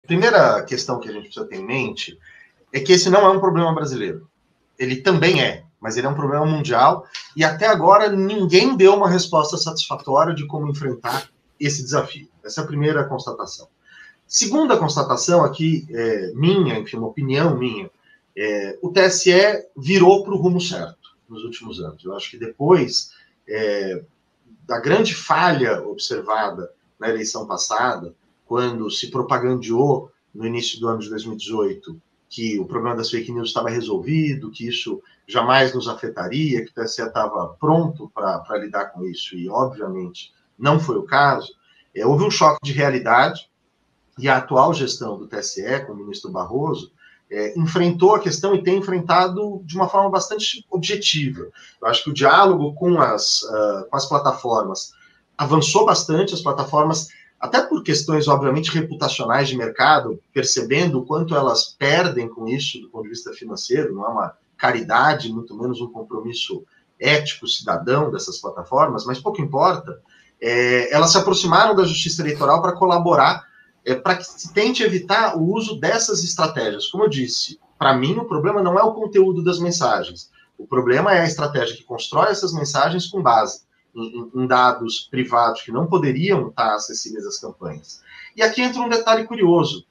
Primeira questão que a gente precisa ter em mente é que esse não é um problema brasileiro. Ele também é, mas ele é um problema mundial e até agora ninguém deu uma resposta satisfatória de como enfrentar esse desafio. Essa é a primeira constatação. Segunda constatação aqui, minha, enfim, uma opinião minha, o TSE virou para o rumo certo nos últimos anos. Eu acho que depois da grande falha observada na eleição passada, quando se propagandeou no início do ano de 2018 que o problema das fake news estava resolvido, que isso jamais nos afetaria, que o TSE estava pronto para lidar com isso, e obviamente não foi o caso, houve um choque de realidade, e a atual gestão do TSE, com o ministro Barroso, enfrentou a questão e tem enfrentado de uma forma bastante objetiva. Eu acho que o diálogo com as plataformas avançou bastante, as plataformas, até por questões, obviamente, reputacionais de mercado, percebendo o quanto elas perdem com isso do ponto de vista financeiro, não é uma caridade, muito menos um compromisso ético, cidadão dessas plataformas, mas pouco importa, elas se aproximaram da Justiça Eleitoral para colaborar para que se tente evitar o uso dessas estratégias. Como eu disse, para mim o problema não é o conteúdo das mensagens, o problema é a estratégia que constrói essas mensagens com base em dados privados que não poderiam estar acessíveis às campanhas. E aqui entra um detalhe curioso.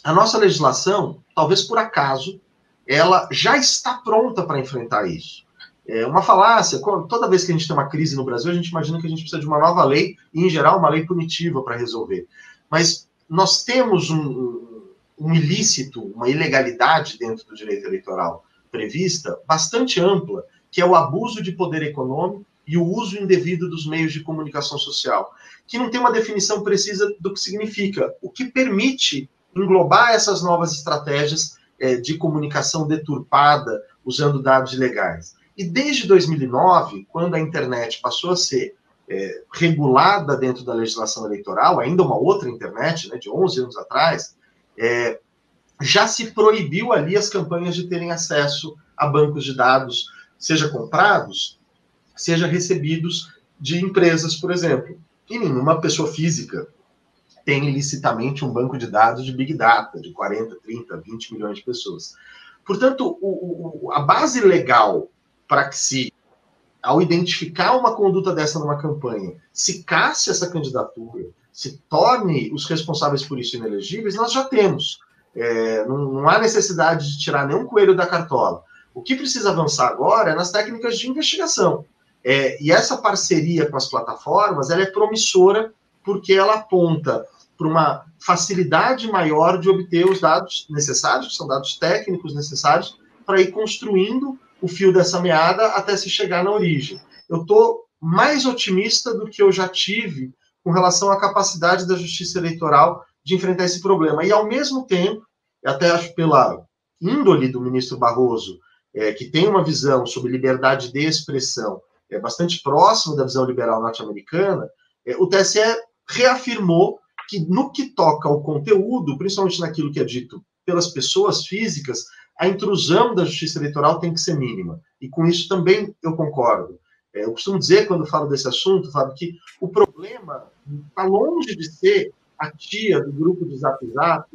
A nossa legislação, talvez por acaso, ela já está pronta para enfrentar isso. É uma falácia, toda vez que a gente tem uma crise no Brasil, a gente imagina que a gente precisa de uma nova lei, e em geral uma lei punitiva para resolver. Mas nós temos um ilícito, uma ilegalidade dentro do direito eleitoral prevista, bastante ampla, que é o abuso de poder econômico e o uso indevido dos meios de comunicação social, que não tem uma definição precisa do que significa, o que permite englobar essas novas estratégias de comunicação deturpada, usando dados ilegais. E desde 2009, quando a internet passou a ser regulada dentro da legislação eleitoral, ainda uma outra internet, né, de 11 anos atrás, já se proibiu ali as campanhas de terem acesso a bancos de dados, seja comprados, seja recebidos de empresas, por exemplo. E nenhuma pessoa física tem ilicitamente um banco de dados de Big Data, de 40, 30, 20 milhões de pessoas. Portanto, a base legal para que se, ao identificar uma conduta dessa numa campanha, se casse essa candidatura, se torne os responsáveis por isso inelegíveis, nós já temos. Não há necessidade de tirar nenhum coelho da cartola. O que precisa avançar agora é nas técnicas de investigação. E essa parceria com as plataformas, ela é promissora porque ela aponta para uma facilidade maior de obter os dados necessários, que são dados técnicos necessários, para ir construindo o fio dessa meada até se chegar na origem. Eu estou mais otimista do que eu já tive com relação à capacidade da Justiça Eleitoral de enfrentar esse problema. E, ao mesmo tempo, até acho pela índole do ministro Barroso, que tem uma visão sobre liberdade de expressão bastante próximo da visão liberal norte-americana, o TSE reafirmou que, no que toca ao conteúdo, principalmente naquilo que é dito pelas pessoas físicas, a intrusão da Justiça Eleitoral tem que ser mínima. E com isso também eu concordo. Eu costumo dizer, quando falo desse assunto, Fábio, que o problema está longe de ser a tia do grupo de Zap Zap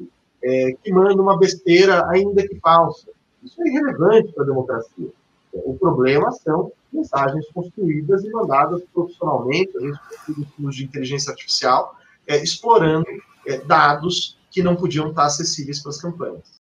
que manda uma besteira, ainda que falsa. Isso é irrelevante para a democracia. O problema são mensagens construídas e mandadas profissionalmente, às vezes por uso de inteligência artificial, explorando dados que não podiam estar acessíveis para as campanhas.